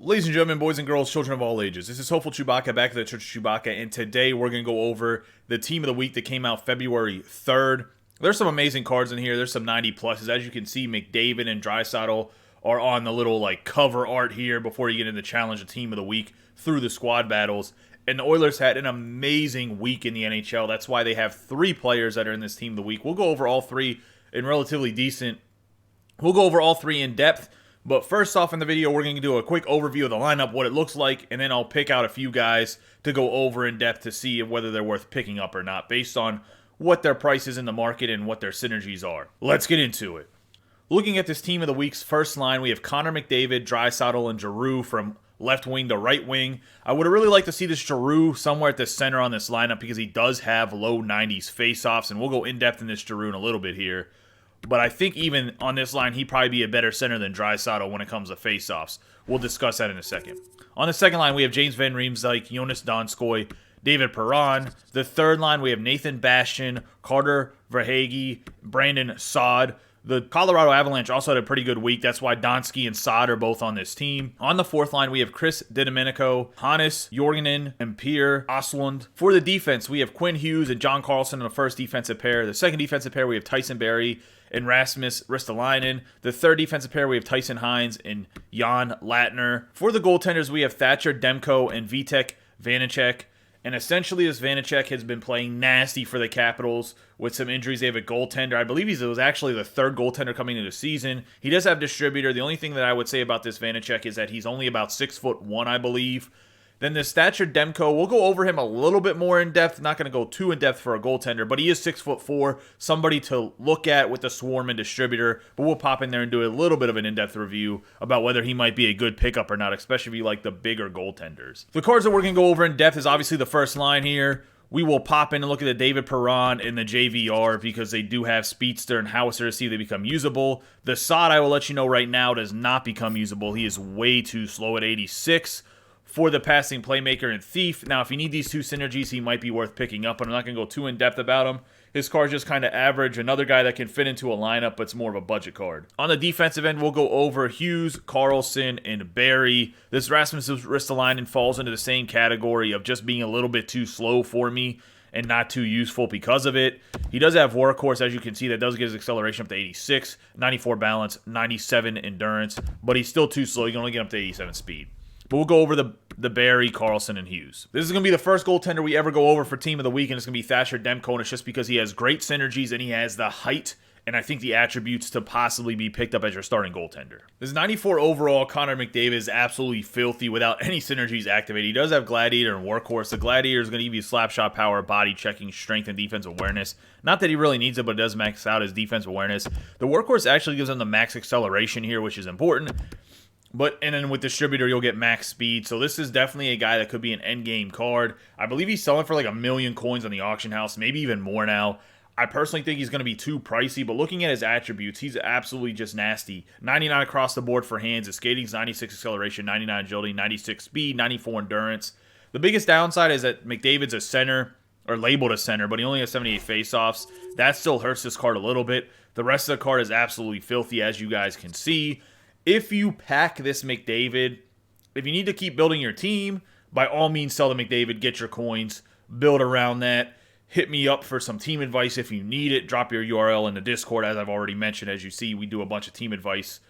Ladies and gentlemen, boys and girls, children of all ages, this is Hopeful Chewbacca back at the Church of Chewbacca, and today we're going to go over the Team of the Week that came out February 3rd. There's some amazing cards in here. There's some 90 pluses. As you can see, Mcdavid and Draisaitl are on the little cover art here before you get into the challenge of Team of the Week through the squad battles. And the Oilers had an amazing week in the NHL. That's why they have 3 players that are in this Team of the Week. We'll go over all 3 in relatively decent. We'll go over all 3 in depth. But first off in the video, we're going to do a quick overview of the lineup, what it looks like, and then I'll pick out a few guys to go over in depth to see whether they're worth picking up or not, based on what their price is in the market and what their synergies are. Let's get into it. Looking at this Team of the Week's first line, we have Connor McDavid, Draisaitl, and Giroux from left wing to right wing. I would really like to see this Giroux somewhere at the center on this lineup because he does have low 90s faceoffs, and we'll go in depth in this Giroux in a little bit here. But I think even on this line, he'd probably be a better center than Draisaitl when it comes to faceoffs. We'll discuss that in a second. On the second line, we have James Van Riemsdyk, Jonas Donskoy, David Perron. The third line, we have Nathan Bastian, Carter Verhaeghe, Brandon Saad. The Colorado Avalanche also had a pretty good week. That's why Donskey and Saad are both on this team. On the fourth line, we have Chris DiDomenico, Hannes Jorgensen, and Pierre Oslund. For the defense, we have Quinn Hughes and John Carlson in the first defensive pair. The second defensive pair, we have Tyson Barrie and Rasmus Ristolainen. The third defensive pair, we have Tyson Hines and Jan Latner. For the goaltenders, we have Thatcher Demko and Vitek Vanacek. And essentially, this Vanacek has been playing nasty for the Capitals with some injuries. They have a goaltender. I believe he was actually the third goaltender coming into the season. He does have distributor. The only thing that I would say about this Vanacek is that he's only about 6'1", I believe. Then the Thatcher Demko, we'll go over him a little bit more in depth. Not going to go too in depth for a goaltender, but he is 6'4", somebody to look at with the swarm and distributor. But we'll pop in there and do a little bit of an in-depth review about whether he might be a good pickup or not, especially if you like the bigger goaltenders. The cards that we're going to go over in depth is obviously the first line here. We will pop in and look at the David Perron and the JVR because they do have Speedster and Howitzer to see if they become usable. The Saad, I will let you know right now, does not become usable. He is way too slow at 86. For the passing playmaker and thief. Now, if you need these two synergies, he might be worth picking up, but I'm not going to go too in-depth about him. His card's just kind of average. Another guy that can fit into a lineup, but it's more of a budget card. On the defensive end, we'll go over Hughes, Carlson, and Barrie. This Rasmus Ristolainen falls into the same category of just being a little bit too slow for me and not too useful because of it. He does have workhorse, as you can see, that does get his acceleration up to 86, 94 balance, 97 endurance, but he's still too slow. You can only get up to 87 speed. But we'll go over the Barrie, Carlson, and Hughes. This is going to be the first goaltender we ever go over for Team of the Week, and it's going to be Thatcher Demko, and it's just because he has great synergies and he has the height and I think the attributes to possibly be picked up as your starting goaltender. This 94 overall Connor McDavid is absolutely filthy without any synergies activated. He does have Gladiator and Workhorse. The Gladiator is going to give you slap shot power, body checking, strength, and defense awareness. Not that he really needs it, but it does max out his defense awareness. The Workhorse actually gives him the max acceleration here, which is important. And then with Distributor, you'll get max speed. So this is definitely a guy that could be an endgame card. I believe he's selling for like 1 million coins on the auction house, maybe even more now. I personally think he's going to be too pricey, but looking at his attributes, he's absolutely just nasty. 99 across the board for hands. His skating's 96 acceleration, 99 agility, 96 speed, 94 endurance. The biggest downside is that McDavid's a center, or labeled a center, but he only has 78 faceoffs. That still hurts this card a little bit. The rest of the card is absolutely filthy, as you guys can see. If you pack this McDavid, if you need to keep building your team, by all means sell the McDavid, get your coins, build around that. Hit me up for some team advice if you need it. Drop your URL in the Discord, as I've already mentioned. As you see, we do a bunch of team advice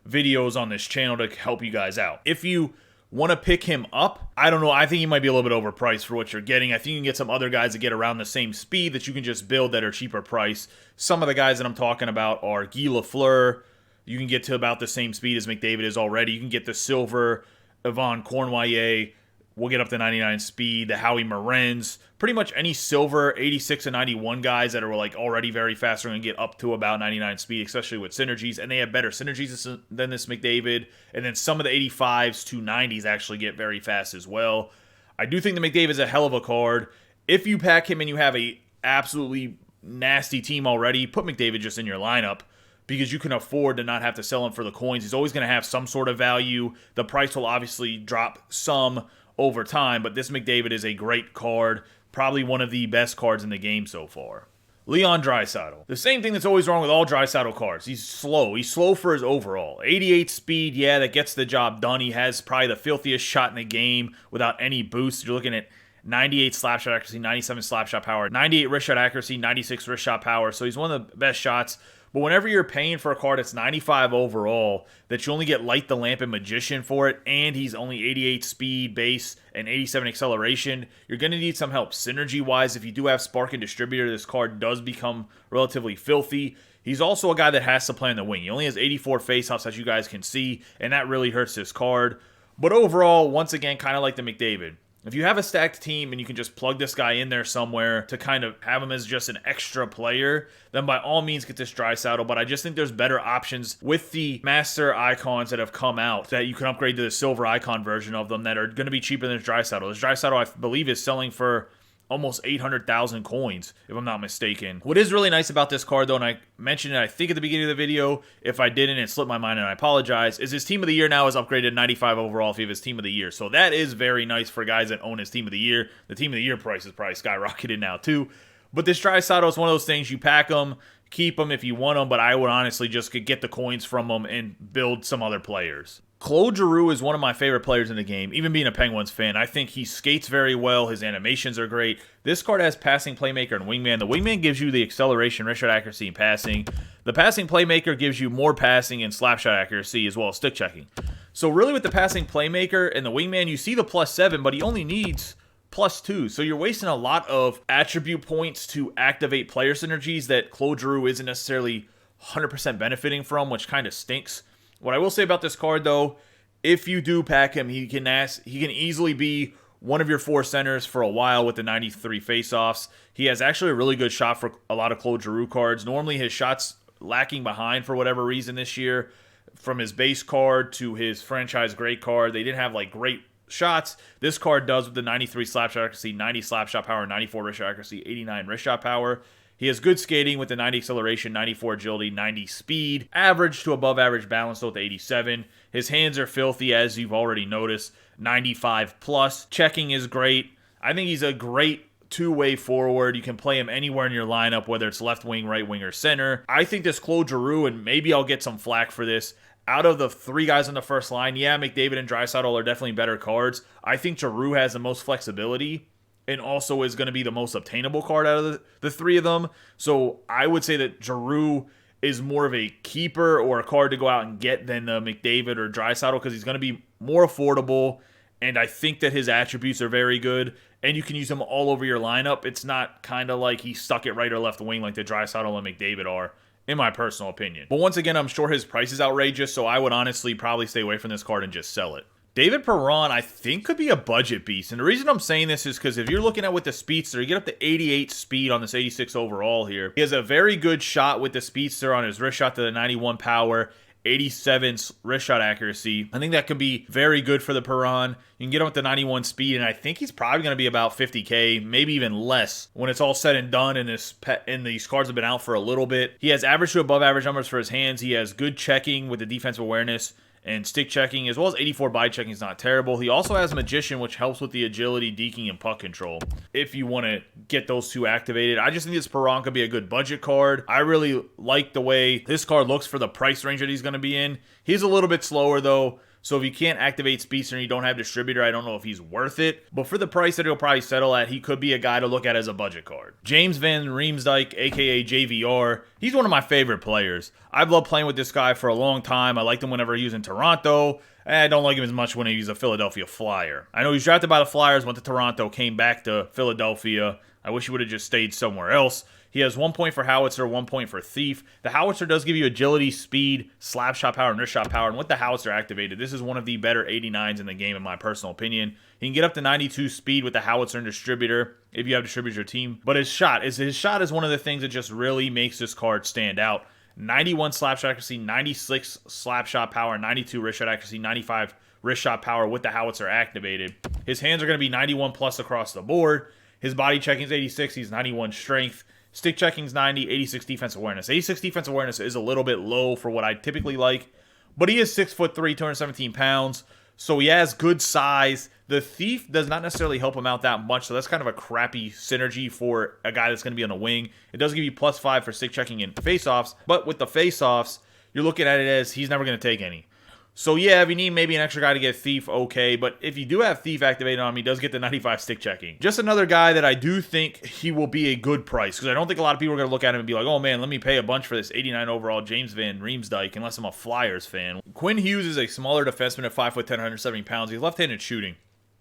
videos on this channel to help you guys out. If you want to pick him up, I don't know. I think he might be a little bit overpriced for what you're getting. I think you can get some other guys that get around the same speed that you can just build that are cheaper price. Some of the guys that I'm talking about are Guy Lafleur. You can get to about the same speed as McDavid is already. You can get the silver Yvonne Cornwallier. We'll get up to 99 speed. The Howie Morenz. Pretty much any silver 86 and 91 guys that are like already very fast are going to get up to about 99 speed, especially with synergies. And they have better synergies than this McDavid. And then some of the 85s to 90s actually get very fast as well. I do think the McDavid is a hell of a card. If you pack him and you have a absolutely nasty team already, put McDavid just in your lineup, because you can afford to not have to sell him for the coins. He's always going to have some sort of value. The price will obviously drop some over time, but this McDavid is a great card. Probably one of the best cards in the game so far. Leon Draisaitl. The same thing that's always wrong with all Draisaitl cards. He's slow. He's slow for his overall. 88 speed, yeah, that gets the job done. He has probably the filthiest shot in the game without any boost. You're looking at 98 slap shot accuracy, 97 slap shot power, 98 wrist shot accuracy, 96 wrist shot power. So he's one of the best shots. But whenever you're paying for a card that's 95 overall, that you only get Light the Lamp and Magician for it, and he's only 88 speed base and 87 acceleration, you're going to need some help synergy-wise. If you do have Spark and Distributor, this card does become relatively filthy. He's also a guy that has to play on the wing. He only has 84 faceoffs, as you guys can see, and that really hurts this card. But overall, once again, kind of like the Mcdavid. If you have a stacked team and you can just plug this guy in there somewhere to kind of have him as just an extra player, then by all means get this Draisaitl. But I just think there's better options with the master icons that have come out that you can upgrade to the silver icon version of them that are going to be cheaper than this Draisaitl. This Draisaitl, I believe, is selling for almost 800,000 coins, if I'm not mistaken. What is really nice about this card, though, and I mentioned it, I think, at the beginning of the video, if I didn't, it slipped my mind, and I apologize, is his Team of the Year now is upgraded to 95 overall if you have his Team of the Year. So that is very nice for guys that own his Team of the Year. The Team of the Year price is probably skyrocketed now, too. But this Draisaitl is one of those things, you pack them, keep them if you want them, but I would honestly just get the coins from them and build some other players. Claude Giroux is one of my favorite players in the game, even being a Penguins fan. I think he skates very well. His animations are great. This card has passing, playmaker, and wingman. The wingman gives you the acceleration, wrist shot accuracy, and passing. The passing playmaker gives you more passing and slap shot accuracy as well as stick checking. So really with the passing playmaker and the wingman, you see the +7, but he only needs +2. So you're wasting a lot of attribute points to activate player synergies that Claude Giroux isn't necessarily 100% benefiting from, which kind of stinks. What I will say about this card, though, if you do pack him, he can easily be one of your 4 centers for a while with the 93 faceoffs. He has actually a really good shot for a lot of Claude Giroux cards. Normally, his shot's lacking behind for whatever reason this year. From his base card to his franchise great card, they didn't have like great shots. This card does with the 93 slap shot accuracy, 90 slap shot power, 94 wrist shot accuracy, 89 wrist shot power. He has good skating with the 90 acceleration, 94 agility, 90 speed, average to above average balance though with the 87. His hands are filthy, as you've already noticed, 95 plus. Checking is great. I think he's a great two-way forward. You can play him anywhere in your lineup, whether it's left wing, right wing, or center. I think this Claude Giroux, and maybe I'll get some flack for this, out of the 3 guys on the first line, yeah, Mcdavid and Draisaitl are definitely better cards. I think Giroux has the most flexibility and also is going to be the most obtainable card out of the 3 of them. So I would say that Giroux is more of a keeper or a card to go out and get than the Mcdavid or Draisaitl because he's going to be more affordable, and I think that his attributes are very good, and you can use him all over your lineup. It's not kind of like he's stuck at right or left wing like the Draisaitl and Mcdavid are, in my personal opinion. But once again, I'm sure his price is outrageous, so I would honestly probably stay away from this card and just sell it. David Perron, I think, could be a budget beast. And the reason I'm saying this is because if you're looking at with the Speedster, you get up to 88 speed on this 86 overall here. He has a very good shot with the Speedster on his wrist shot to the 91 power, 87 wrist shot accuracy. I think that could be very good for the Perron. You can get him with the 91 speed, and I think he's probably going to be about 50K, maybe even less when it's all said and done and these cards have been out for a little bit. He has average to above average numbers for his hands. He has good checking with the defensive awareness and stick checking, as well as 84 body checking is not terrible. He also has Magician, which helps with the agility, deking, and puck control. If you want to get those 2 activated, I just think this Perron could be a good budget card. I really like the way this card looks for the price range that he's going to be in. He's a little bit slower, though. So if you can't activate Speedster and you don't have Distributor, I don't know if he's worth it. But for the price that he'll probably settle at, he could be a guy to look at as a budget card. James Van Riemsdyk, a.k.a. JVR, he's one of my favorite players. I've loved playing with this guy for a long time. I liked him whenever he was in Toronto. I don't like him as much when he's a Philadelphia Flyer. I know he was drafted by the Flyers, went to Toronto, came back to Philadelphia. I wish he would have just stayed somewhere else. He has 1 point for Howitzer, 1 point for Thief. The Howitzer does give you agility, speed, slap shot power, and wrist shot power. And with the Howitzer activated, this is one of the better 89s in the game, in my personal opinion. He can get up to 92 speed with the Howitzer and Distributor if you have Distributor your team. But his shot is one of the things that just really makes this card stand out. 91 slap shot accuracy, 96 slap shot power, 92 wrist shot accuracy, 95 wrist shot power with the Howitzer activated. His hands are going to be 91 plus across the board. His body checking is 86. He's 91 strength. Stick checking is 90, 86 defensive awareness. 86 defensive awareness is a little bit low for what I typically like, but he is 6'3", 217 pounds. So he has good size. The Thief does not necessarily help him out that much, so that's kind of a crappy synergy for a guy that's going to be on the wing. It does give you +5 for stick checking and faceoffs, but with the faceoffs, you're looking at it as he's never going to take any. So yeah, if you need maybe an extra guy to get Thief, okay, but if you do have Thief activated on him, he does get the 95 stick checking. Just another guy that I do think he will be a good price, because I don't think a lot of people are going to look at him and be like, oh man, let me pay a bunch for this 89 overall James Van Riemsdyk, unless I'm a Flyers fan. Quinn Hughes is a smaller defenseman at 5'10", 170 pounds. He's left-handed shooting.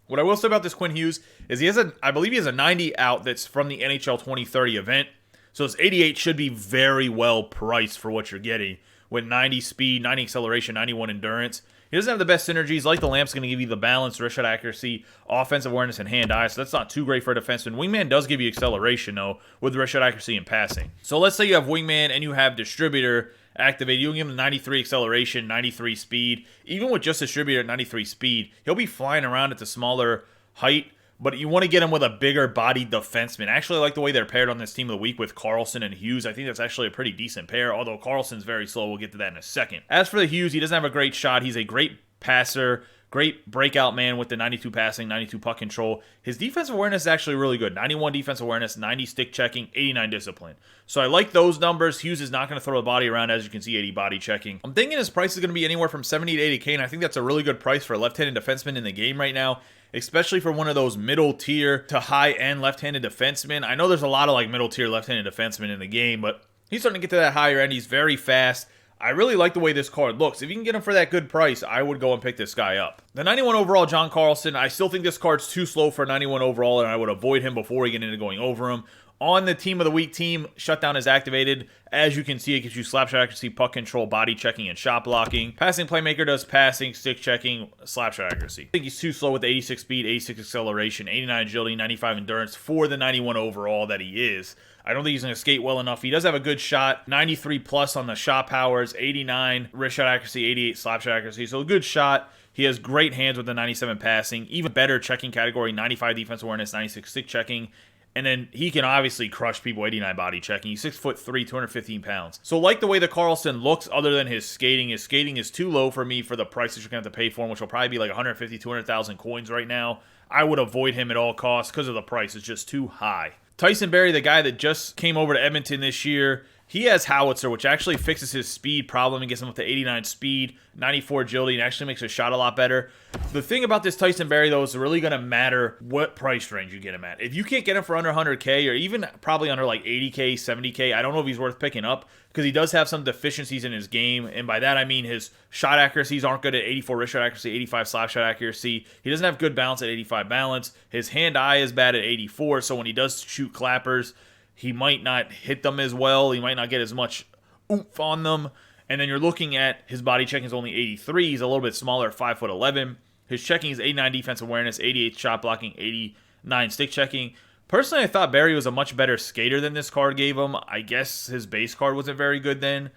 What I will say about this Quinn Hughes is I believe he has a 90 out that's from the NHL 2030 event, so his 88 should be very well priced for what you're getting. With 90 speed, 90 acceleration, 91 endurance. He doesn't have the best synergies. Like the Lamp's going to give you the balance, wrist shot accuracy, offensive awareness, and hand-eye, so that's not too great for a defenseman. Wingman does give you acceleration, though, with wrist shot accuracy and passing. So let's say you have Wingman and you have Distributor activated. You can give him 93 acceleration, 93 speed. Even with just Distributor at 93 speed, he'll be flying around at the smaller height, but you want to get him with a bigger body defenseman. I actually like the way they're paired on this team of the week with Carlson and Hughes. I think that's actually a pretty decent pair, although Carlson's very slow. We'll get to that in a second. As for the Hughes, he doesn't have a great shot. He's a great passer, great breakout man with the 92 passing, 92 puck control. His defensive awareness is actually really good. 91 defensive awareness, 90 stick checking, 89 discipline. So I like those numbers. Hughes is not going to throw the body around, as you can see, 80 body checking. I'm thinking his price is going to be anywhere from 70 to 80K, and I think that's a really good price for a left-handed defenseman in the game right now, especially for one of those middle tier to high end left-handed defensemen. I know there's a lot of like middle tier left-handed defensemen in the game, but he's starting to get to that higher end. He's very fast. I really like the way this card looks. If you can get him for that good price, I would go and pick this guy up. The 91 overall John Carlson, I still think this card's too slow for 91 overall, and I would avoid him before we get into going over him. On the Team of the Week team, Shutdown is activated. As you can see, it gives you slapshot accuracy, puck control, body checking, and shot blocking. Passing Playmaker does passing, stick checking, slapshot accuracy. I think he's too slow with the 86 speed, 86 acceleration, 89 agility, 95 endurance for the 91 overall that he is. I don't think he's going to skate well enough. He does have a good shot, 93 plus on the shot powers, 89 wrist shot accuracy, 88 slapshot accuracy. So a good shot. He has great hands with the 97 passing, even better checking category, 95 defense awareness, 96 stick checking. And then he can obviously crush people, 89 body checking. He's 6'3", 215 pounds. So like the way the Carlson looks, other than his skating is too low for me for the price that you're going to have to pay for him, which will probably be like 150, 200,000 coins right now. I would avoid him at all costs because of the price. It's just too high. Tyson Barrie, the guy that just came over to Edmonton this year, he has Howitzer, which actually fixes his speed problem and gets him up to 89 speed, 94 agility, and actually makes his shot a lot better. The thing about this Tyson Barrie, though, is really going to matter what price range you get him at. If you can't get him for under 100K or even probably under like 80K, 70K, I don't know if he's worth picking up because he does have some deficiencies in his game. And by that, I mean his shot accuracies aren't good at 84 wrist shot accuracy, 85 slap shot accuracy. He doesn't have good balance at 85 balance. His hand-eye is bad at 84, so when he does shoot clappers, he might not hit them as well. He might not get as much oomph on them. And then you're looking at his body checking is only 83. He's a little bit smaller at 5'11". His checking is 89 defense awareness, 88 shot blocking, 89 stick checking. Personally, I thought Barrie was a much better skater than this card gave him. I guess his base card wasn't very good then.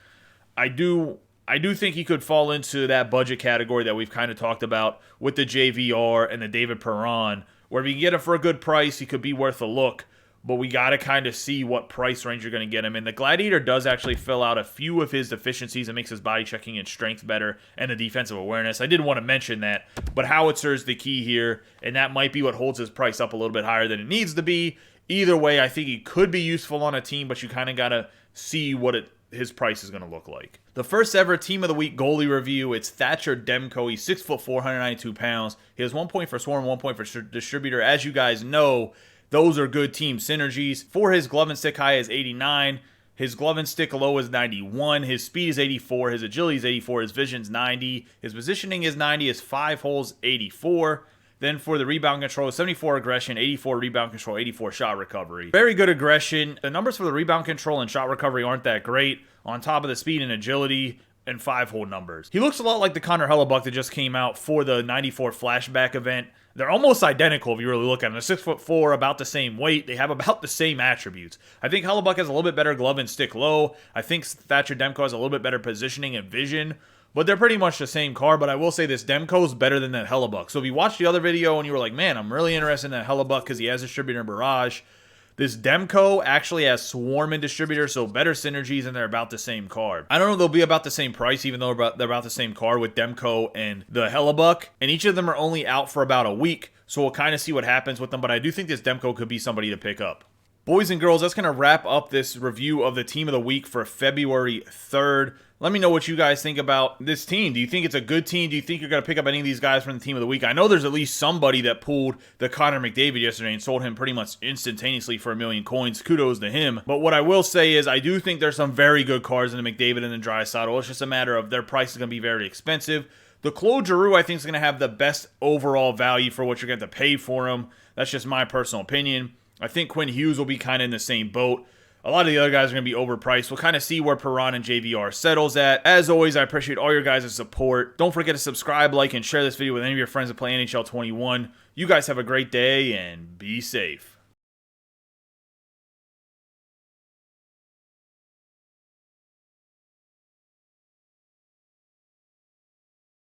I do think he could fall into that budget category that we've kind of talked about with the JVR and the David Perron, where if you can get him for a good price, he could be worth a look. But we got to kind of see what price range you're going to get him in. The Gladiator does actually fill out a few of his deficiencies and makes his body checking and strength better and the defensive awareness. I did want to mention that, but Howitzer is the key here, and that might be what holds his price up a little bit higher than it needs to be. Either way, I think he could be useful on a team, but you kind of got to see what his price is going to look like. The first ever Team of the Week goalie review, it's Thatcher Demko. He's 6'4", 192 pounds. He has 1 point for scoring, 1 point for distributor. As you guys know, those are good team synergies. For his glove and stick high is 89. His glove and stick low is 91. His speed is 84. His agility is 84. His vision's 90. His positioning is 90. His 5 holes, 84. Then for the rebound control, 74 aggression, 84 rebound control, 84 shot recovery. Very good aggression. The numbers for the rebound control and shot recovery aren't that great. On top of the speed and agility and 5-hole numbers. He looks a lot like the Connor Hellebuck that just came out for the 94 flashback event. They're almost identical if you really look at them. They're 6'4", about the same weight. They have about the same attributes. I think Hellebuck has a little bit better glove and stick low. I think Thatcher Demko has a little bit better positioning and vision. But they're pretty much the same car. But I will say this, Demko is better than that Hellebuck. So if you watched the other video and you were like, man, I'm really interested in that Hellebuck because he has distributor and barrage, This Demko actually has Swarm and Distributor, so better synergies, and they're about the same card. I don't know if they'll be about the same price, even though they're about the same card with Demko and the Hellebuck, and each of them are only out for about a week, so we'll kind of see what happens with them, but I do think this Demko could be somebody to pick up. Boys and girls, that's going to wrap up this review of the Team of the Week for February 3rd. Let me know what you guys think about this team. Do you think it's a good team? Do you think you're going to pick up any of these guys from the Team of the Week? I know there's at least somebody that pulled the Connor McDavid yesterday and sold him pretty much instantaneously for 1 million coins. Kudos to him. But what I will say is I do think there's some very good cards in the McDavid and the Draisaitl. It's just a matter of their price is going to be very expensive. The Claude Giroux, I think, is going to have the best overall value for what you're going to have to pay for him. That's just my personal opinion. I think Quinn Hughes will be kind of in the same boat. A lot of the other guys are going to be overpriced. We'll kind of see where Perron and JVR settles at. As always, I appreciate all your guys' support. Don't forget to subscribe, like, and share this video with any of your friends that play NHL 21. You guys have a great day, and be safe.